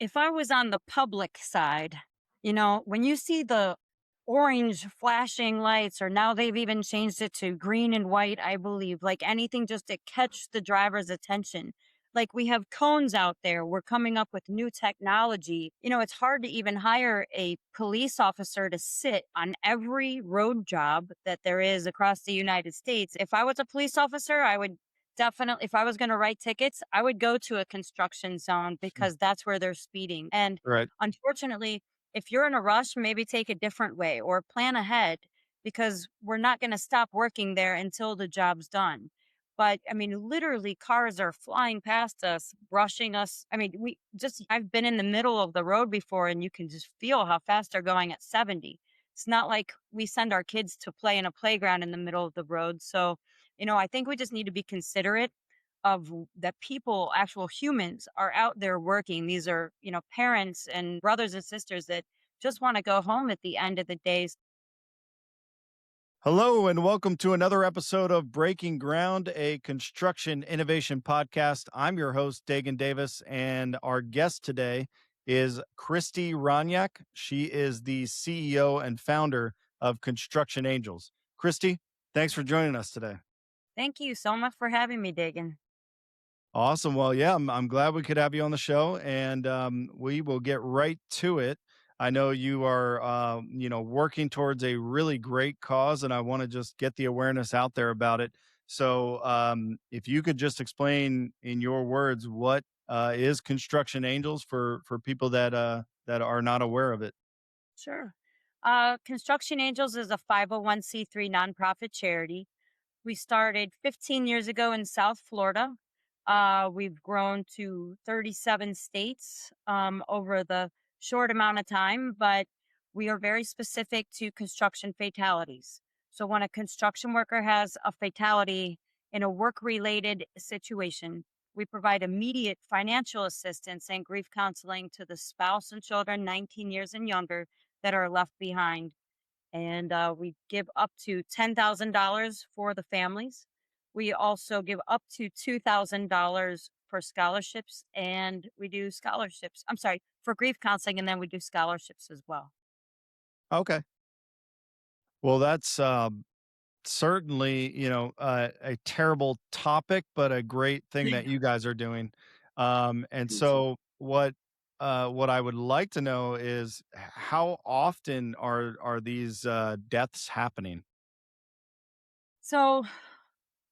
If I was on the public side, when you see the orange flashing lights, or now they've even changed it to green and white, I believe, like anything just to catch the driver's attention. Like we have cones out there. We're coming up with new technology. It's hard to even hire a police officer to sit on every road job that there is across the United States. If I was a police officer, I would definitely, if I was going to write tickets, I would go to a construction zone Mm. because that's where they're speeding. And Right. unfortunately, if you're in a rush, maybe take a different way or plan ahead because we're not going to stop working there until the job's done. But I mean, literally, cars are flying past us, brushing us. I mean, I've been in the middle of the road before and you can just feel how fast they're going at 70. It's not like we send our kids to play in a playground in the middle of the road. So, I think we just need to be considerate of that people, actual humans are out there working. These are, parents and brothers and sisters that just want to go home at the end of the day. Hello, and welcome to another episode of Breaking Ground, a construction innovation podcast. I'm your host, Dagen Davis, and our guest today is Kristi Ronyak. She is the CEO and founder of Construction Angels. Kristi, thanks for joining us today. Thank you so much for having me, Dagan. Awesome. Well, yeah, I'm glad we could have you on the show, and we will get right to it. I know you are, working towards a really great cause, and I want to just get the awareness out there about it. So, if you could just explain in your words what is Construction Angels for people that are not aware of it. Sure. Construction Angels is a 501(c)(3) nonprofit charity. We started 15 years ago in South Florida. We've grown to 37 states over the short amount of time, but we are very specific to construction fatalities. So when a construction worker has a fatality in a work related situation, we provide immediate financial assistance and grief counseling to the spouse and children 19 years and younger that are left behind, and we give up to $10,000 for the families. We also give up to $2,000 for scholarships, and we do scholarships. I'm sorry, for grief counseling, and then we do scholarships as well. Okay. Well, that's certainly, a terrible topic, but a great thing that you guys are doing. And Thank you. so what I would like to know is how often are these deaths happening? So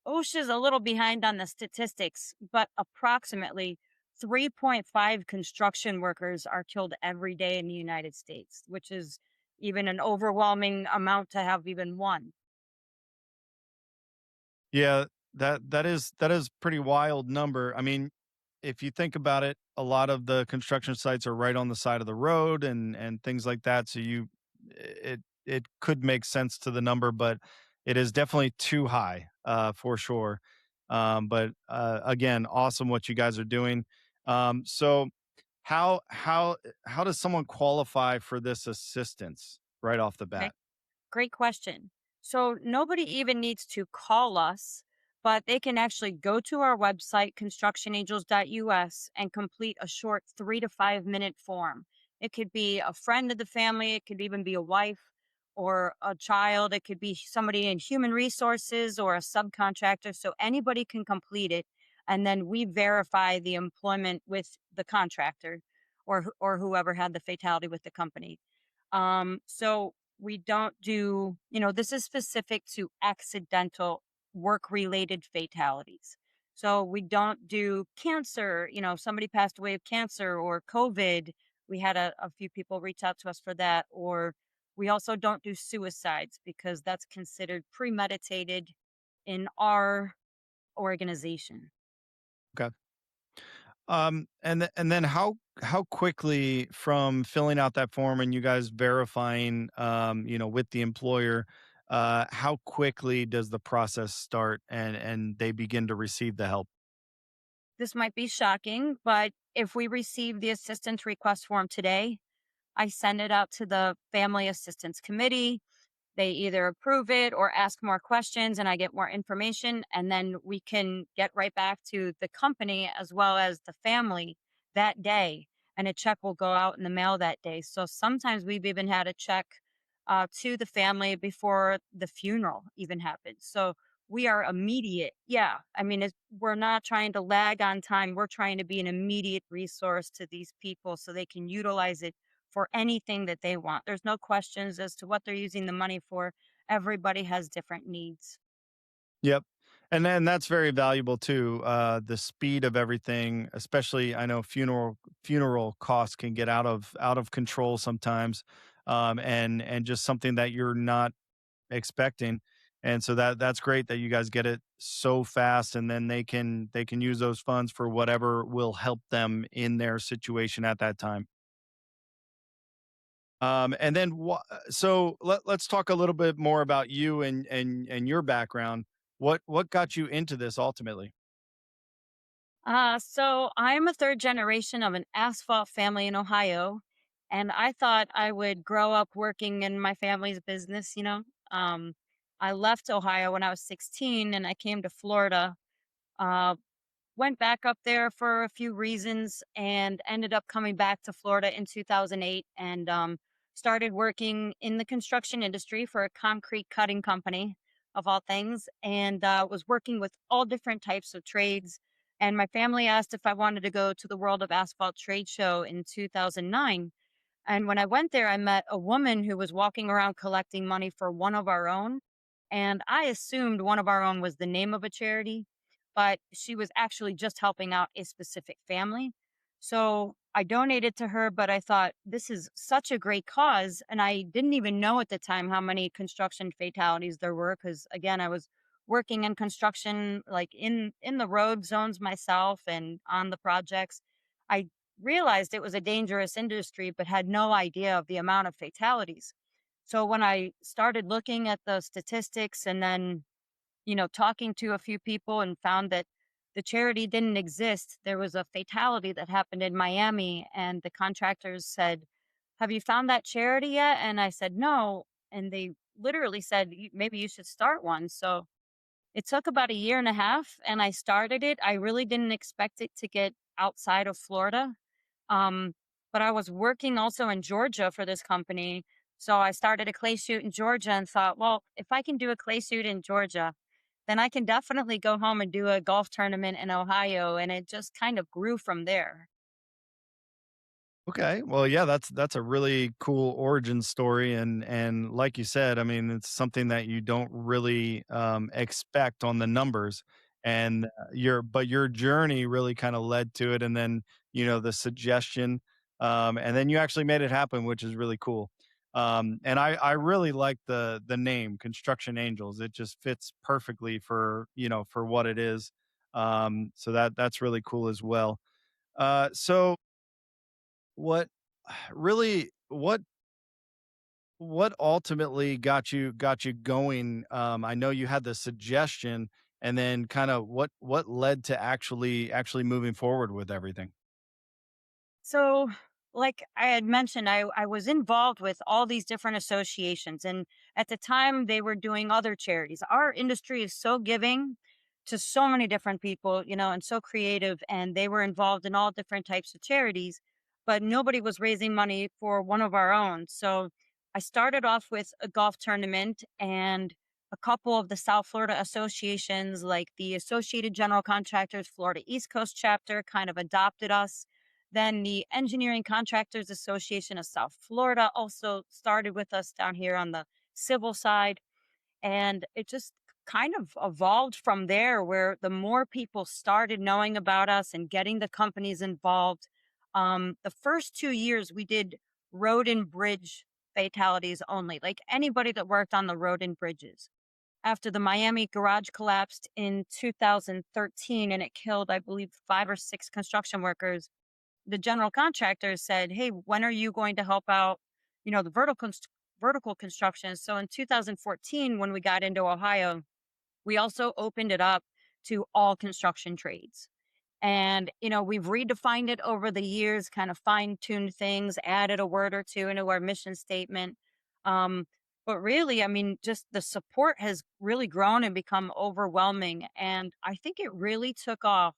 OSHA's a little behind on the statistics, but approximately 3.5 construction workers are killed every day in the United States, which is even an overwhelming amount to have even one. Yeah, that is pretty wild number. I mean, if you think about it, a lot of the construction sites are right on the side of the road and things like that. So it could make sense to the number, but it is definitely too high for sure. But again, awesome what you guys are doing. So how does someone qualify for this assistance right off the Okay. bat? Great question. So nobody even needs to call us, but they can actually go to our website, constructionangels.us, and complete a short 3 to 5 minute form. It could be a friend of the family, it could even be a wife or a child, it could be somebody in human resources or a subcontractor. So anybody can complete it. And then we verify the employment with the contractor or whoever had the fatality with the company. So we don't do, this is specific to accidental work related fatalities. So we don't do cancer, if somebody passed away of cancer or COVID. We had a few people reach out to us for that. Or we also don't do suicides because that's considered premeditated in our organization. Okay. And then how quickly from filling out that form and you guys verifying, with the employer, how quickly does the process start and they begin to receive the help? This might be shocking, but if we receive the assistance request form today, I send it out to the Family Assistance Committee. They either approve it or ask more questions, and I get more information. And then we can get right back to the company as well as the family that day. and a check will go out in the mail that day. So sometimes we've even had a check to the family before the funeral even happened. So we are immediate. Yeah. I mean, we're not trying to lag on time. We're trying to be an immediate resource to these people so they can utilize it for anything that they want. There's no questions as to what they're using the money for. Everybody has different needs. Yep. And then that's very valuable too. The speed of everything, especially I know funeral costs can get out of control sometimes. And just something that you're not expecting. And so that's great that you guys get it so fast, and then they can use those funds for whatever will help them in their situation at that time. And then so let's talk a little bit more about you and your background. What got you into this ultimately? So I'm a third generation of an asphalt family in Ohio, and I thought I would grow up working in my family's business. Um, I left Ohio when I was 16 and I came to Florida. Uh, Went back up there for a few reasons and ended up coming back to Florida in 2008 and started working in the construction industry for a concrete cutting company of all things, and was working with all different types of trades. And my family asked if I wanted to go to the World of Asphalt trade show in 2009. And when I went there, I met a woman who was walking around collecting money for one of our own. And I assumed one of our own was the name of a charity, but she was actually just helping out a specific family. So I donated to her, but I thought this is such a great cause. And I didn't even know at the time how many construction fatalities there were. Cause again, I was working in construction, like in the road zones myself and on the projects. I realized it was a dangerous industry, but had no idea of the amount of fatalities. So when I started looking at the statistics and then, talking to a few people and found that the charity didn't exist, there was a fatality that happened in Miami, and the contractors said, "Have you found that charity yet?" And I said, "No." And they literally said, Maybe you should start one." So it took about a year and a half, and I started it. I really didn't expect it to get outside of Florida. Um, but I was working also in Georgia for this company. So I started a clay shoot in Georgia and thought, well, if I can do a clay shoot in Georgia, then I can definitely go home and do a golf tournament in Ohio. And it just kind of grew from there. Okay. Well, yeah, that's a really cool origin story, and like you said, I mean, it's something that you don't really expect on the numbers, and your journey really kind of led to it, and then the suggestion, and then you actually made it happen, which is really cool. And I really like the name Construction Angels. It just fits perfectly for what it is. So that's really cool as well. So what really what ultimately got you going? I know you had the suggestion, and then kind of what led to actually moving forward with everything? So, like I had mentioned, I was involved with all these different associations. And at the time, they were doing other charities. Our industry is so giving to so many different people, and so creative. And they were involved in all different types of charities, but nobody was raising money for one of our own. So I started off with a golf tournament, and a couple of the South Florida associations, like the Associated General Contractors Florida East Coast chapter, kind of adopted us. Then the Engineering Contractors Association of South Florida also started with us down here on the civil side. And it just kind of evolved from there, where the more people started knowing about us and getting the companies involved. The first 2 years we did road and bridge fatalities only, like anybody that worked on the road and bridges. After the Miami garage collapsed in 2013 and it killed, I believe, five or six construction workers, the general contractor said, "Hey, when are you going to help out, the vertical construction?" So in 2014, when we got into Ohio, we also opened it up to all construction trades. And, we've redefined it over the years, kind of fine-tuned things, added a word or two into our mission statement. Um, but really, I mean, just the support has really grown and become overwhelming. And I think it really took off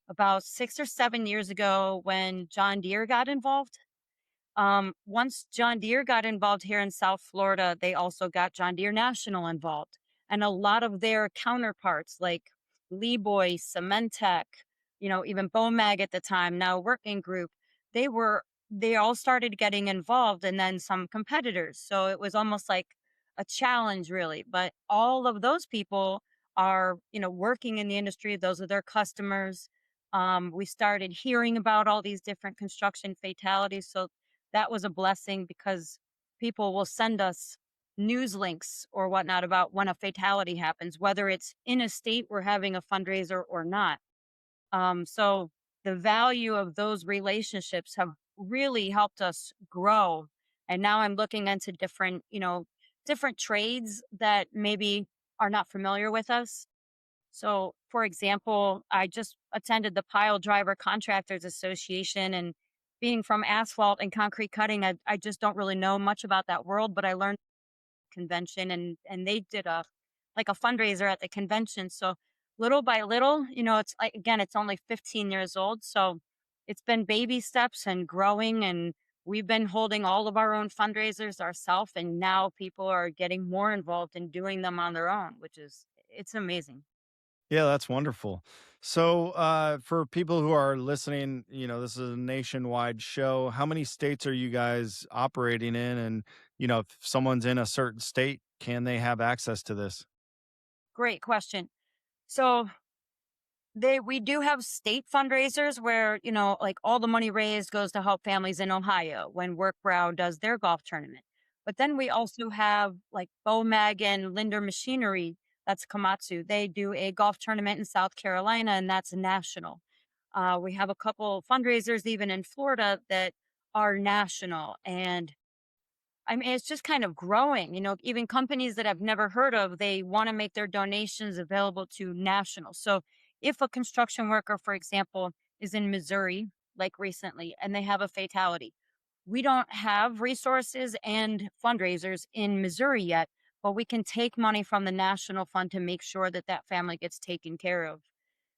about 6 or 7 years ago when John Deere got involved. Once John Deere got involved here in South Florida, they also got John Deere National involved. And a lot of their counterparts, like Leeboy, Cementech, even Bomag at the time, now Working Group, they were, they all started getting involved and then some competitors. So it was almost like a challenge, really. But all of those people are, working in the industry. Those are their customers. We started hearing about all these different construction fatalities. So that was a blessing because people will send us news links or whatnot about when a fatality happens, whether it's in a state we're having a fundraiser or not. So the value of those relationships have really helped us grow. And now I'm looking into different, different trades that maybe are not familiar with us. So, for example, I just attended the Pile Driver Contractors Association, and being from asphalt and concrete cutting, I just don't really know much about that world, but I learned convention and they did a like a fundraiser at the convention. So little by little, it's like again, it's only 15 years old. So it's been baby steps and growing, and we've been holding all of our own fundraisers ourselves, and now people are getting more involved in doing them on their own, which is it's amazing. Yeah, that's wonderful. So, for people who are listening, this is a nationwide show. How many states are you guys operating in? And, if someone's in a certain state, can they have access to this? Great question. So we do have state fundraisers where, like all the money raised goes to help families in Ohio when Work Brow does their golf tournament. But then we also have like Bomag and Linder Machinery, that's Komatsu. They do a golf tournament in South Carolina, and that's national. We have a couple fundraisers even in Florida that are national. And I mean, it's just kind of growing, even companies that I've never heard of, they want to make their donations available to national. So if a construction worker, for example, is in Missouri, like recently, and they have a fatality, we don't have resources and fundraisers in Missouri yet, but we can take money from the national fund to make sure that that family gets taken care of.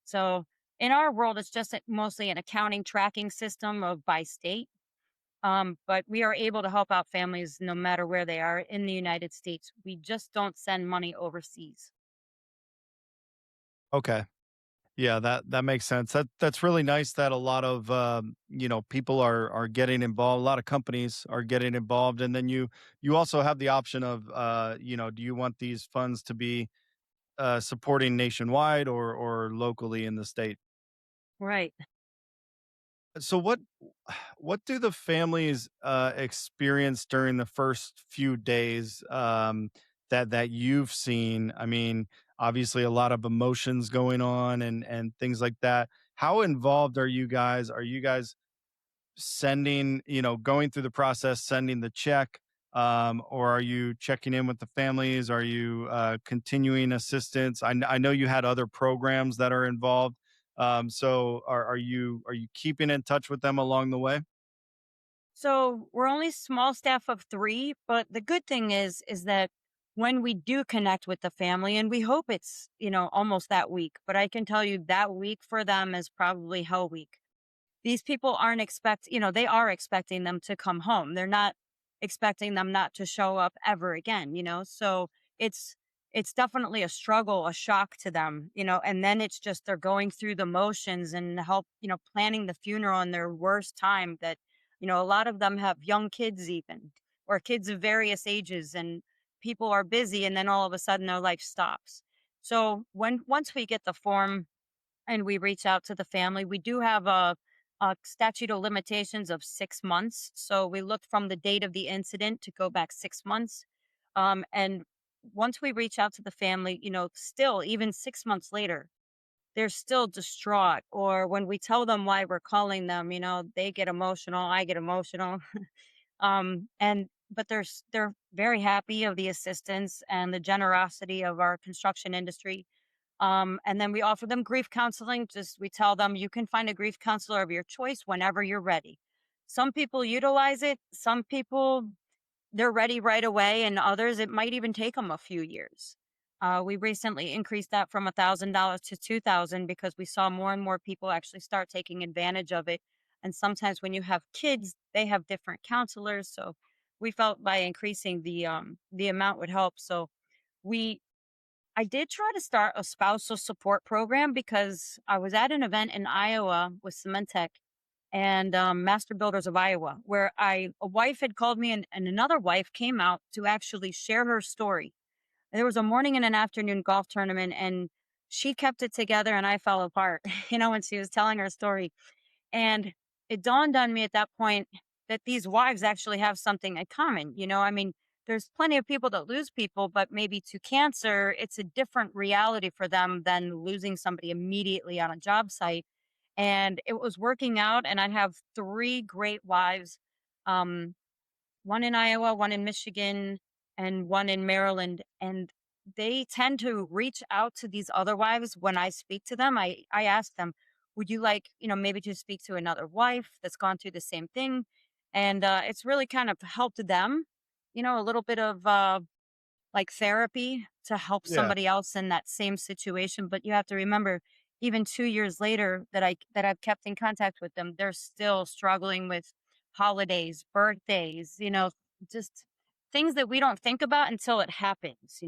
So in our world, it's just mostly an accounting tracking system of by state. But we are able to help out families no matter where they are in the United States. We just don't send money overseas. Okay. Yeah, that makes sense. That's really nice that a lot of people are getting involved. A lot of companies are getting involved, and then you also have the option of do you want these funds to be supporting nationwide or locally in the state? Right. So what do the families experience during the first few days that you've seen? I mean, obviously a lot of emotions going on and things like that. How involved are you guys? Are you guys sending, going through the process, sending the check? Or are you checking in with the families? Are you continuing assistance? I know you had other programs that are involved. So are you keeping in touch with them along the way? So we're only small staff of three, but the good thing is that when we do connect with the family, and we hope it's, almost that week, but I can tell you that week for them is probably hell week. These people aren't they are expecting them to come home. They're not expecting them not to show up ever again, So it's it's definitely a struggle, a shock to them, and then it's just they're going through the motions and help, planning the funeral in their worst time that, a lot of them have young kids even or kids of various ages, and people are busy and then all of a sudden their life stops. So once we get the form and we reach out to the family. We do have a statute of limitations of 6 months. So we look from the date of the incident to go back 6 months. And once we reach out to the family, still, even 6 months later, they're still distraught. Or when we tell them why we're calling them, they get emotional, I get emotional. But they're very happy of the assistance and the generosity of our construction industry. And then we offer them grief counseling. Just we tell them you can find a grief counselor of your choice whenever you're ready. Some people utilize it, some people they're ready right away, and others it might even take them a few years. We recently increased that from $1,000 to 2,000 because we saw more and more people actually start taking advantage of it. And sometimes when you have kids, they have different counselors. So we felt by increasing the amount would help. So we I did try to start a spousal support program because I was at an event in Iowa with Cementech and Master Builders of Iowa, where a wife had called me and another wife came out to actually share her story. There was a morning and an afternoon golf tournament, and she kept it together, and I fell apart, when she was telling her story. And it dawned on me at that point that these wives actually have something in common. I mean, there's plenty of people that lose people, but maybe to cancer, it's a different reality for them than losing somebody immediately on a job site. And it was working out, and I have three great wives. Um, One in Iowa, one in Michigan, and one in Maryland. And they tend to reach out to these other wives when I speak to them. I ask them, would you like, maybe to speak to another wife that's gone through the same thing? And it's really kind of helped them, a little bit of like therapy to help Yeah, somebody else in that same situation. But you have to remember, even 2 years later that I've kept in contact with them, they're still struggling with holidays, birthdays, just things that we don't think about until it happens.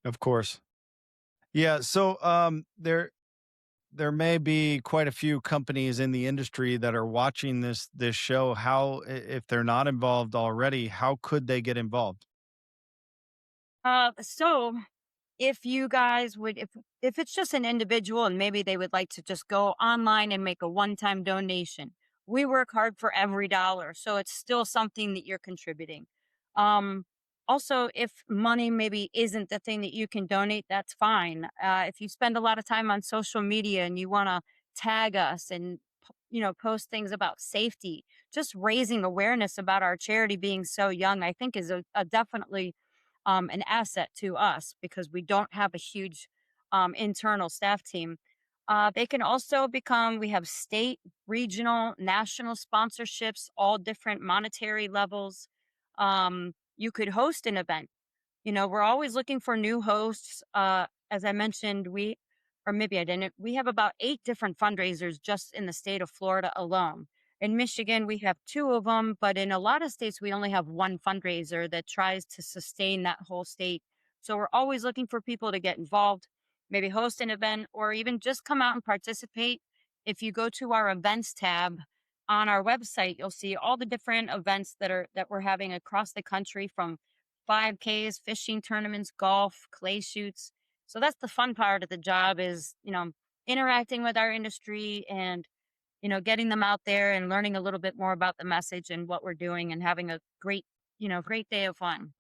of course. Yeah, so there may be quite a few companies in the industry that are watching this show. How if they're not involved already, how could they get involved? So if you guys would if it's just an individual and maybe they would like to just go online and make a one-time donation, we work hard for every dollar, so it's still something that you're contributing. um Also, if money maybe isn't the thing that you can donate, that's fine. If you spend a lot of time on social media and you want to tag us and post things about safety, just raising awareness about our charity being so young, I think is a definitely an asset to us because we don't have a huge internal staff team. They can also we have state, regional, national sponsorships, all different monetary levels. You could host an event. We're always looking for new hosts. As I mentioned, or maybe I didn't, we have about 8 different fundraisers just in the state of Florida alone. In Michigan, we have two of them, but in a lot of states, we only have one fundraiser that tries to sustain that whole state. So we're always looking for people to get involved, maybe host an event, or even just come out and participate. If you go to our events tab on our website, you'll see all the different events that we're having across the country, from 5Ks, fishing tournaments, golf, clay shoots. So that's the fun part of the job is, interacting with our industry and, getting them out there and learning a little bit more about the message and what we're doing and having a great day of fun.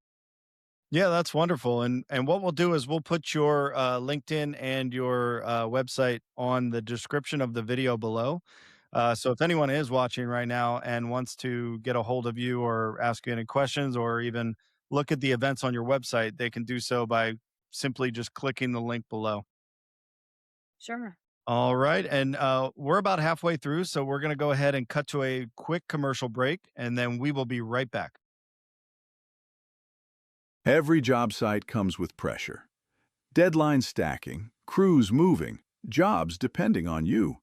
Yeah, that's wonderful. And what we'll do is we'll put your LinkedIn and your website on the description of the video below. So if anyone is watching right now and wants to get a hold of you or ask you any questions or even look at the events on your website, they can do so by simply just clicking the link below. Sure. All right. And we're about halfway through. So we're going to go ahead and cut to a quick commercial break, and then we will be right back. Every job site comes with pressure. Deadline stacking, crews moving, jobs depending on you.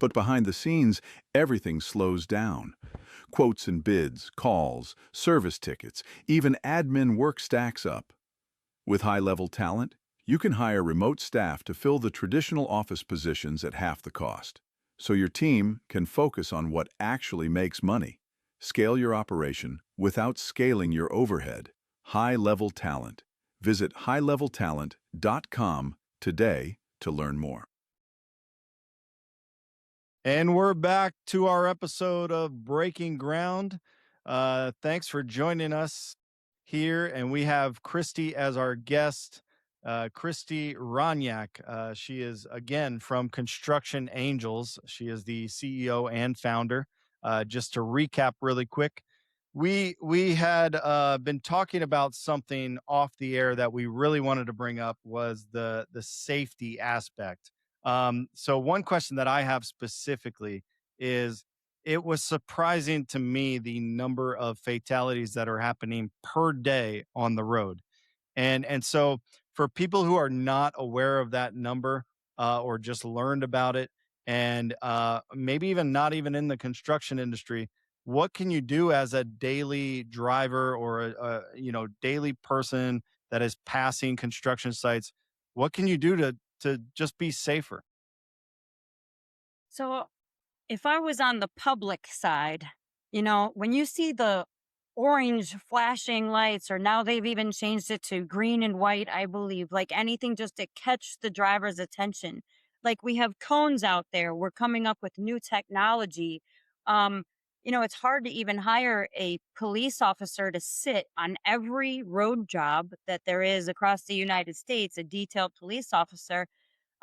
But behind the scenes, everything slows down. Quotes and bids, calls, service tickets, even admin work stacks up. With high-level talent, you can hire remote staff to fill the traditional office positions at half the cost, so your team can focus on what actually makes money. Scale your operation without scaling your overhead. High-level talent. Visit highleveltalent.com today to learn more. And we're back to our episode of Breaking Ground. Thanks for joining us here. And we have Kristi as our guest, Kristi Ronyak. She is, again, from Construction Angels. She is the CEO and founder. Just to recap really quick, we had been talking about something off the air that we really wanted to bring up was the safety aspect. So one question that I have specifically is it was surprising to me the number of fatalities that are happening per day on the road. And so for people who are not aware of that number, or just learned about it, and maybe even not even in the construction industry, what can you do as a daily driver or a daily person that is passing construction sites? What can you do to just be safer? So if I was on the public side, when you see the orange flashing lights, or now they've even changed it to green and white, I believe, like anything just to catch the driver's attention. Like we have cones out there, we're coming up with new technology. Um, it's hard to even hire a police officer to sit on every road job that there is across the United States, a detailed police officer.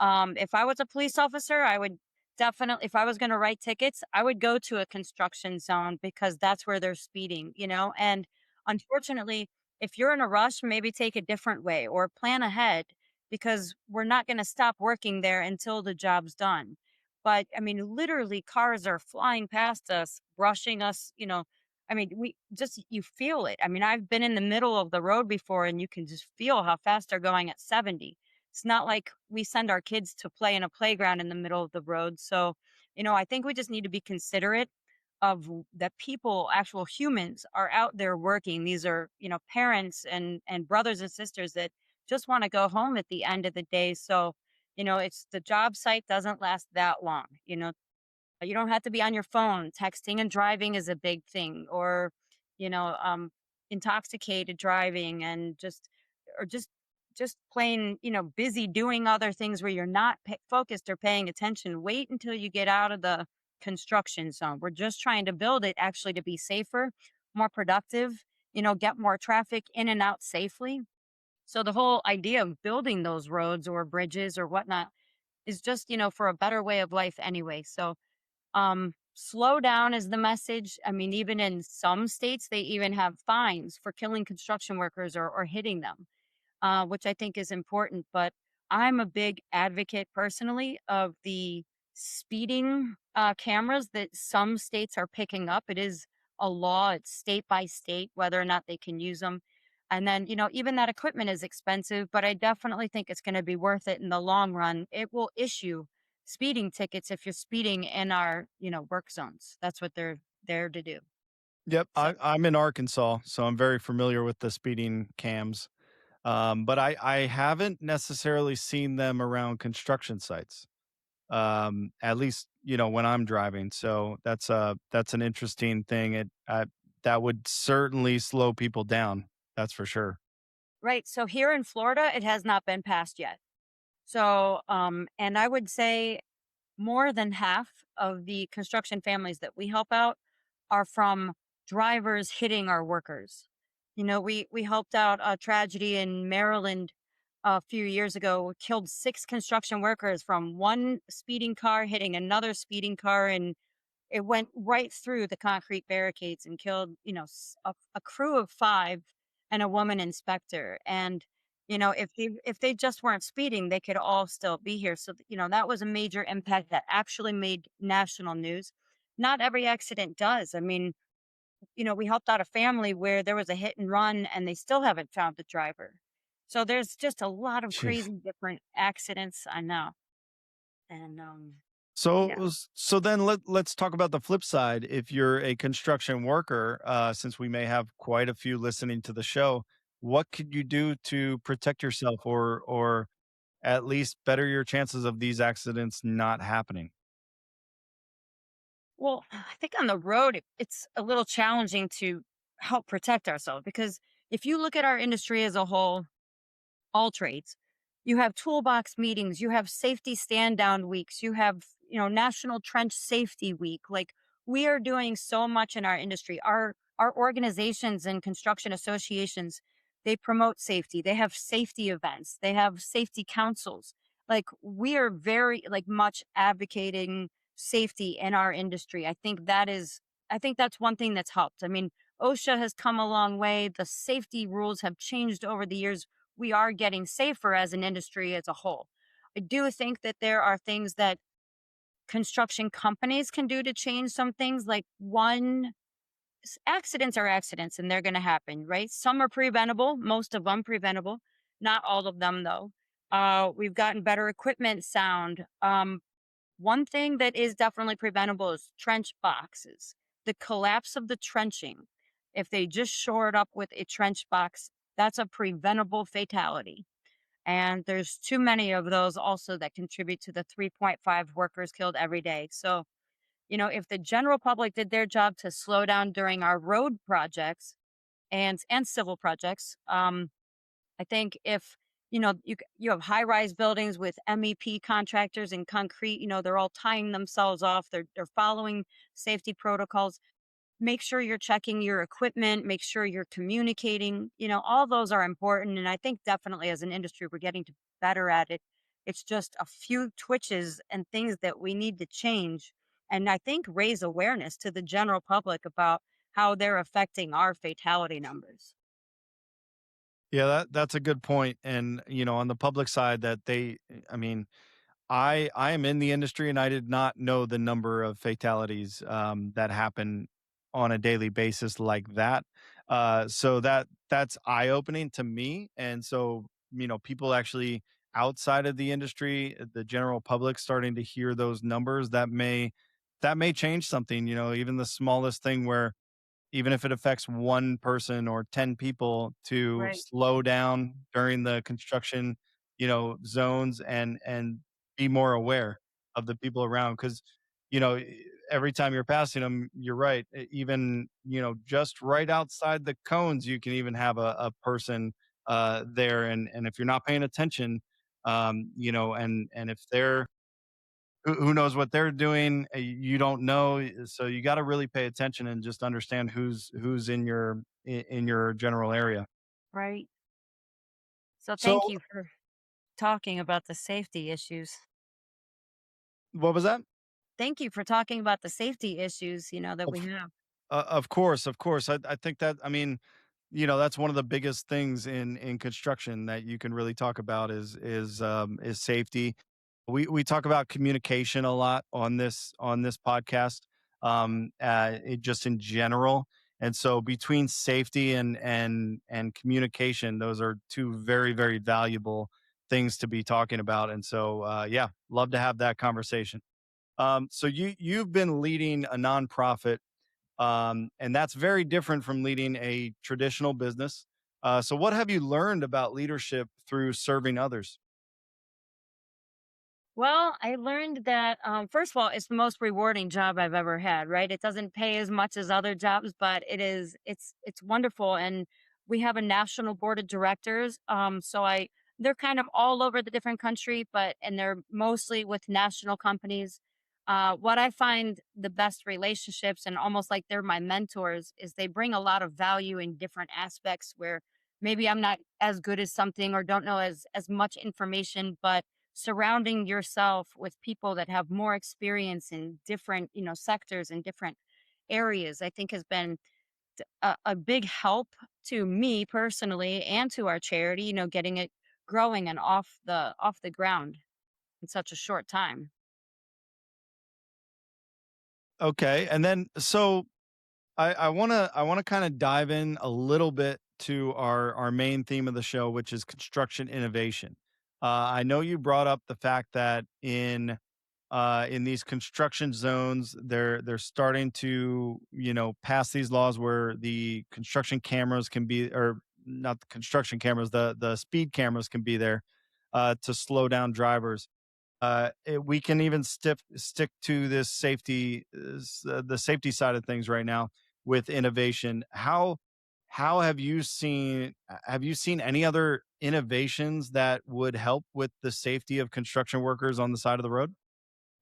If I was a police officer, I would definitely, if I was going to write tickets, I would go to a construction zone because that's where they're speeding. And unfortunately, if you're in a rush, maybe take a different way or plan ahead because we're not going to stop working there until the job's done. But I mean, literally, cars are flying past us, brushing us. I mean, you feel it. I mean, I've been in the middle of the road before and you can just feel how fast they're going at 70. It's not like we send our kids to play in a playground in the middle of the road. So, I think we just need to be considerate of that people, actual humans are out there working. These are, parents and brothers and sisters that just want to go home at the end of the day. So, it's the job site doesn't last that long. You don't have to be on your phone. Texting and driving is a big thing, or, you know, um, intoxicated driving, and just plain, busy doing other things where you're not focused or paying attention. Wait until you get out of the construction zone. We're just trying to build it actually to be safer, more productive, get more traffic in and out safely. So the whole idea of building those roads or bridges or whatnot is just, for a better way of life anyway. So slow down is the message. I mean, even in some states, they even have fines for killing construction workers or hitting them, which I think is important. But I'm a big advocate personally of the speeding cameras that some states are picking up. It is a law, it's state by state whether or not they can use them. And then, even that equipment is expensive, but I definitely think it's going to be worth it in the long run. It will issue speeding tickets if you're speeding in our, work zones. That's what they're there to do. Yep, So, I'm in Arkansas, so I'm very familiar with the speeding cams. But I haven't necessarily seen them around construction sites. At least, when I'm driving. So that's an interesting thing. That would certainly slow people down. That's for sure. right. So here in Florida, it has not been passed yet. So, and I would say more than half of the construction families that we help out are from drivers hitting our workers. We helped out a tragedy in Maryland a few years ago, killed 6 construction workers from one speeding car hitting another speeding car, and it went right through the concrete barricades and killed, a crew of 5 and a woman inspector. And, if they just weren't speeding, they could all still be here. So, that was a major impact that actually made national news. Not every accident does. I mean, we helped out a family where there was a hit and run and they still haven't found the driver. So there's just a lot of Jeez. crazy different accidents. I know. And yeah. So then let's talk about the flip side. If you're a construction worker, since we may have quite a few listening to the show, what could you do to protect yourself, or at least better your chances of these accidents not happening? Well, I think on the road, it's a little challenging to help protect ourselves because if you look at our industry as a whole, all trades, you have toolbox meetings, you have safety stand down weeks, you have, National Trench Safety Week. Like we are doing so much in our industry. Our organizations and construction associations, they promote safety. They have safety events. They have safety councils. Like we are very like much advocating safety in our industry. I think that's one thing that's helped. I mean, OSHA has come a long way. The safety rules have changed over the years. We are getting safer as an industry as a whole. I do think that there are things that construction companies can do to change some things. Like one accidents are accidents and they're going to happen, right? Some are preventable, most of them preventable, not all of them though. We've gotten better equipment sound. One thing that is definitely preventable is trench boxes. The collapse of the trenching. If they just shore it up with a trench box, that's a preventable fatality. And there's too many of those also that contribute to the 3.5 workers killed every day. So, if the general public did their job to slow down during our road projects and civil projects, I think if you have high rise buildings with MEP contractors and concrete, they're all tying themselves off. They're following safety protocols. Make sure you're checking your equipment. Make sure you're communicating. All those are important. And I think definitely as an industry, we're getting better at it. It's just a few twitches and things that we need to change. And I think raise awareness to the general public about how they're affecting our fatality numbers. Yeah, that's a good point. And on the public side, I mean, I am in the industry, and I did not know the number of fatalities that happen on a daily basis like that. So that's eye opening to me. And so people actually outside of the industry, the general public, starting to hear those numbers, that may change something. Even the smallest thing where even if it affects one person or 10 people, to Right. slow down during the construction, zones, and be more aware of the people around. Because you know, e every time you're passing them, you're right, even, just right outside the cones, you can even have a person, there, and if you're not paying attention, and if they're who knows what they're doing, you don't know, so you gotta really pay attention and just understand who's in your general area. Right. So thank So you for talking about the safety issues. what was that? Thank you for talking about the safety issues, that we have. Of course, of course. I think that, I mean, that's one of the biggest things in construction that you can really talk about is safety. We talk about communication a lot on this podcast, just in general. And so between safety and communication, those are two very, very valuable things to be talking about. And so yeah, love to have that conversation. So you've been leading a nonprofit, and that's very different from leading a traditional business. So, what have you learned about leadership through serving others? Well, I learned that first of all, it's the most rewarding job I've ever had. Right? It doesn't pay as much as other jobs, but it's wonderful. And we have a national board of directors. They're kind of all over the different country, and they're mostly with national companies. What I find the best relationships and almost like they're my mentors is they bring a lot of value in different aspects where maybe I'm not as good as something or don't know as much information, but surrounding yourself with people that have more experience in different sectors and different areas, I think has been a big help to me personally and to our charity, getting it growing and off the ground in such a short time. Okay, and then so I wanna kind of dive in a little bit to our main theme of the show, which is construction innovation. I know you brought up the fact that in these construction zones, they're starting to pass these laws where the construction cameras can be, or not the construction cameras, the speed cameras can be there to slow down drivers. We can even stick to this the safety side of things right now with innovation. How have you seen any other innovations that would help with the safety of construction workers on the side of the road?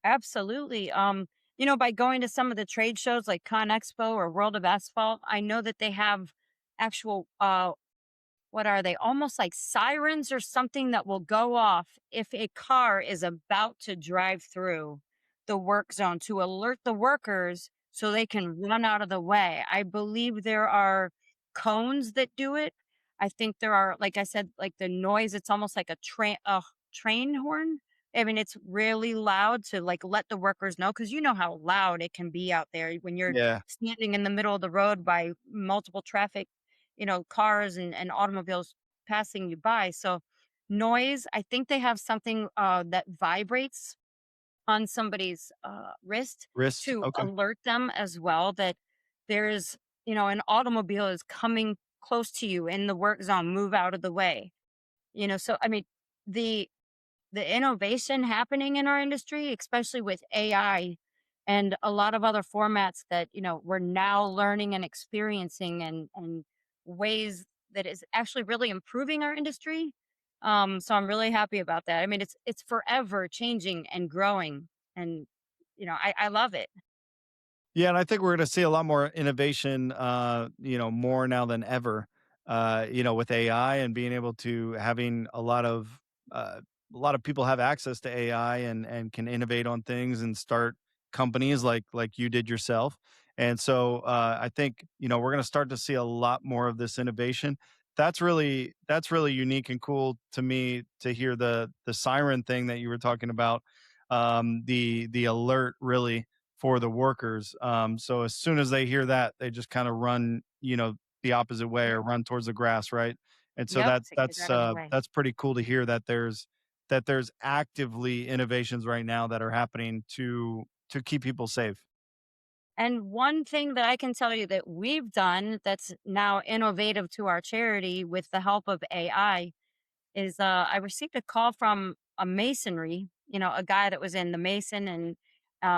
Absolutely. By going to some of the trade shows like Con Expo or World of Asphalt, I know that they have actual what are they? Almost like sirens or something that will go off if a car is about to drive through the work zone to alert the workers so they can run out of the way. I believe there are cones that do it. I think there are, like I said, like the noise, it's almost like a train horn. I mean, it's really loud to like let the workers know because you know how loud it can be out there when you're Yeah. standing in the middle of the road by multiple traffic, cars and automobiles passing you by. So noise, I think they have something that vibrates on somebody's wrist Wrist. to Okay. alert them as well that there's, an automobile is coming close to you in the work zone, move out of the way. So I mean, the the innovation happening in our industry, especially with AI and a lot of other formats that, we're now learning and experiencing and ways that is actually really improving our industry. So I'm really happy about that. I mean, it's forever changing and growing and I love it. Yeah, and I think we're going to see a lot more innovation, more now than ever. With AI and being able to having a lot of people have access to AI and can innovate on things and start companies like you did yourself. And so I think we're going to start to see a lot more of this innovation. That's really unique and cool to me to hear the siren thing that you were talking about, the alert really for the workers. So as soon as they hear that, they just kind of run, the opposite way or run towards the grass, right? And so Yep, to get out of the way. that's pretty cool to hear that there's actively innovations right now that are happening to keep people safe. And one thing that I can tell you that we've done that's now innovative to our charity with the help of AI is I received a call from a masonry, a guy that was in the mason and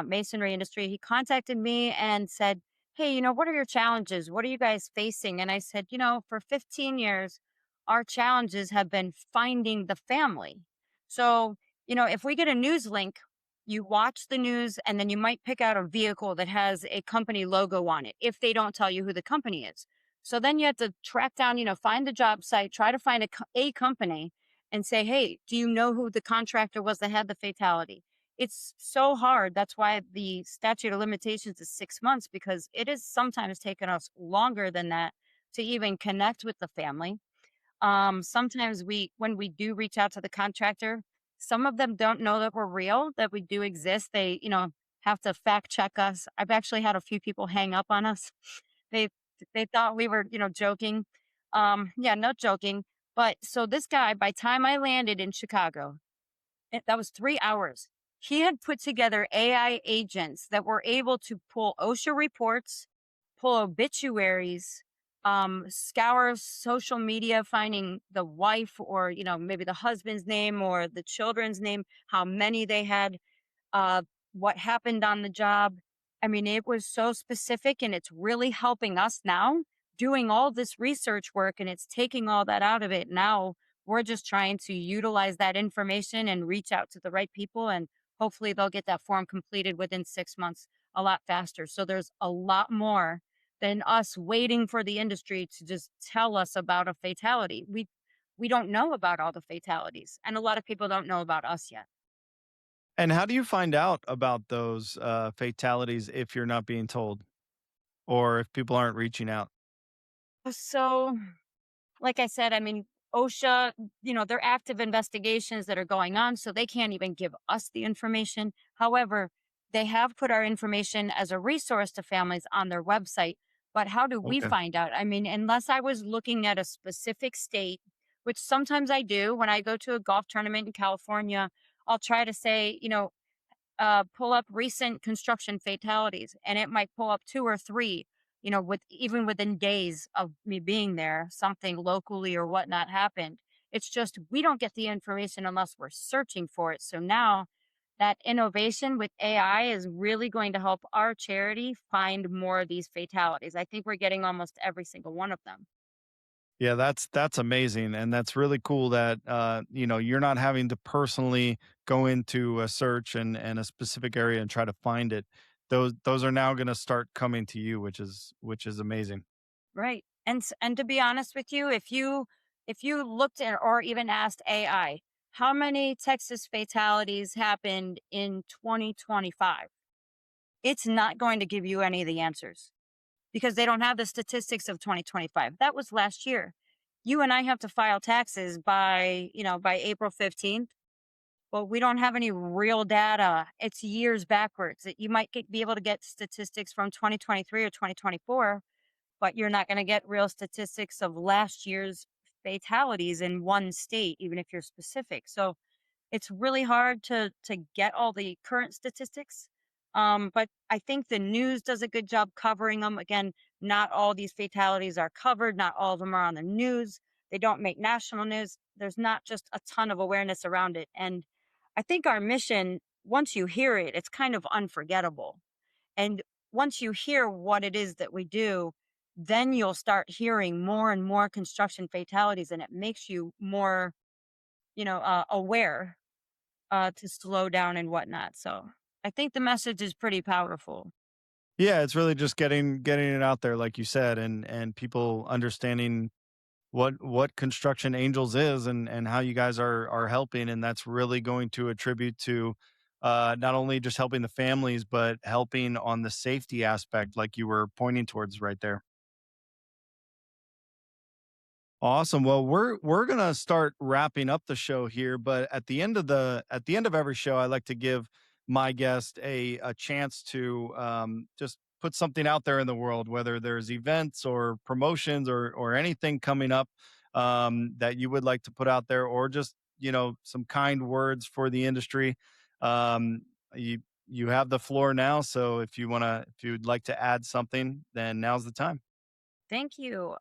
masonry industry. He contacted me and said, "Hey, what are your challenges? What are you guys facing?" And I said, for 15 years, our challenges have been finding the family. So, if we get a news link, you watch the news and then you might pick out a vehicle that has a company logo on it if they don't tell you who the company is. So then you have to track down, find the job site, try to find a company and say, hey, do you know who the contractor was that had the fatality? It's so hard. That's why the statute of limitations is 6 months because it is sometimes taken us longer than that to even connect with the family. Sometimes when we do reach out to the contractor, some of them don't know that we're real, that we do exist. They, have to fact check us. I've actually had a few people hang up on us. They they thought we were, joking. Yeah, not joking. But so this guy, by time I landed in Chicago, that was 3 hours. He had put together AI agents that were able to pull OSHA reports, pull obituaries, scour social media, finding the wife or, maybe the husband's name or the children's name, how many they had, uh, what happened on the job. I mean, it was so specific and it's really helping us now doing all this research work and it's taking all that out of it. Now we're just trying to utilize that information and reach out to the right people and hopefully they'll get that form completed within 6 months a lot faster. So there's a lot more than us waiting for the industry to just tell us about a fatality. We don't know about all the fatalities and a lot of people don't know about us yet. And how do you find out about those fatalities if you're not being told or if people aren't reaching out? So like I said, I mean, OSHA, they're active investigations that are going on, so they can't even give us the information. However, they have put our information as a resource to families on their website. But how do we Okay. find out? I mean, unless I was looking at a specific state, which sometimes I do when I go to a golf tournament in California, I'll try to say, pull up recent construction fatalities and it might pull up two or three, with even within days of me being there, something locally or whatnot happened. It's just we don't get the information unless we're searching for it. So now that innovation with AI is really going to help our charity find more of these fatalities. I think we're getting almost every single one of them. Yeah, that's amazing, and that's really cool that, you're not having to personally go into a search and a specific area and try to find it. Those are now gonna start coming to you, which is amazing. Right. And to be honest with you, if you looked at or even asked AI, how many Texas fatalities happened in 2025? It's not going to give you any of the answers because they don't have the statistics of 2025. That was last year. You and I have to file taxes by April 15th. but we don't have any real data. It's years backwards. You might be able to get statistics from 2023 or 2024, but you're not going to get real statistics of last year's fatalities in one state, even if you're specific. So it's really hard to get all the current statistics. But I think the news does a good job covering them. Again, not all these fatalities are covered. Not all of them are on the news. They don't make national news. There's not just a ton of awareness around it. And I think our mission, once you hear it, it's kind of unforgettable. And once you hear what it is that we do, then you'll start hearing more and more construction fatalities, and it makes you more, aware to slow down and whatnot. So I think the message is pretty powerful. Yeah, it's really just getting it out there, like you said, and people understanding what construction angels is and how you guys are helping, and that's really going to attribute to not only just helping the families but helping on the safety aspect, like you were pointing towards right there. Awesome. Well, we're gonna start wrapping up the show here, but at the end of every show, I like to give my guest a chance to just put something out there in the world, whether there's events or promotions or anything coming up that you would like to put out there, or just some kind words for the industry. Um, you have the floor now, so if you'd like to add something, then now's the time. Thank you.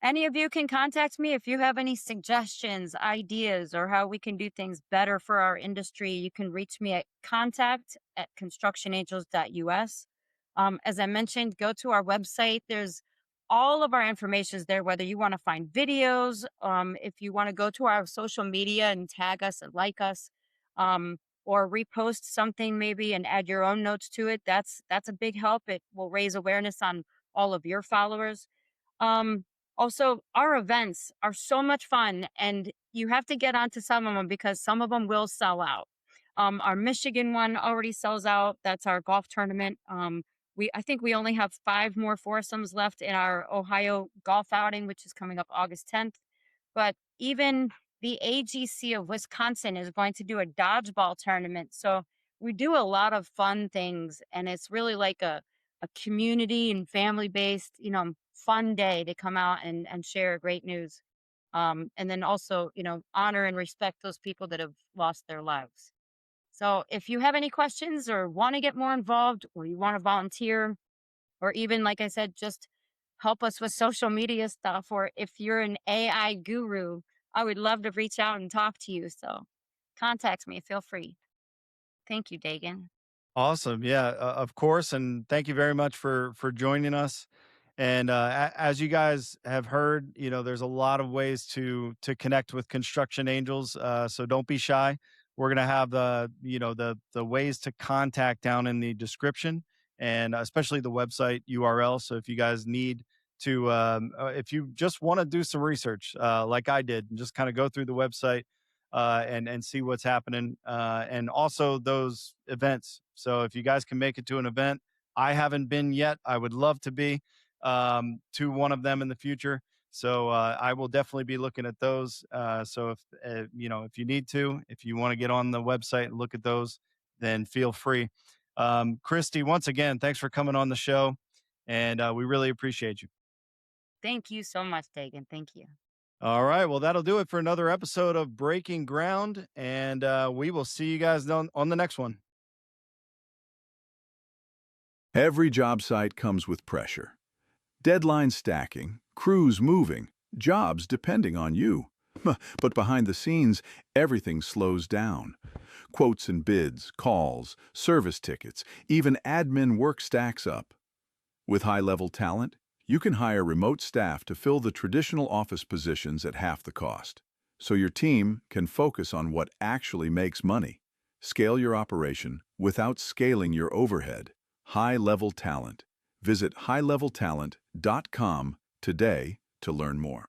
Any of you can contact me if you have any suggestions, ideas, or how we can do things better for our industry. You can reach me at contact@constructionangels.us. As I mentioned, go to our website. There's all of our information is there, whether you want to find videos, if you want to go to our social media and tag us and like us, or repost something maybe and add your own notes to it. That's a big help. It will raise awareness on all of your followers. Um, Also, our events are so much fun, and you have to get onto some of them because some of them will sell out. Our Michigan one already sells out. That's our golf tournament. I think we only have 5 more foursomes left in our Ohio golf outing, which is coming up August 10th. But even the AGC of Wisconsin is going to do a dodgeball tournament. So we do a lot of fun things, and it's really like a community and family based, fun day to come out and share great news. And then also, honor and respect those people that have lost their lives. So if you have any questions or want to get more involved or you want to volunteer, or even, like I said, just help us with social media stuff, or if you're an AI guru, I would love to reach out and talk to you. So contact me, feel free. Thank you, Dagen. Awesome. Yeah, of course. And thank you very much for joining us. And as you guys have heard, there's a lot of ways to connect with Construction Angels. So don't be shy. We're gonna have the ways to contact down in the description, and especially the website URL. So if you guys need to, if you just want to do some research, like I did, and just kind of go through the website and see what's happening, and also those events. So if you guys can make it to an event, I haven't been yet. I would love to be to one of them in the future. So I will definitely be looking at those. So if you need to, if you want to get on the website and look at those, then feel free. Kristi, once again, thanks for coming on the show, and we really appreciate you. Thank you so much, Dagen. Thank you. All right. Well, that'll do it for another episode of Breaking Ground. And we will see you guys on the next one. Every job site comes with pressure. Deadline stacking, crews moving, jobs depending on you. But behind the scenes, everything slows down. Quotes and bids, calls, service tickets, even admin work stacks up. With high-level talent, you can hire remote staff to fill the traditional office positions at half the cost, so your team can focus on what actually makes money. Scale your operation without scaling your overhead. High-level talent. Visit highleveltalent.com today to learn more.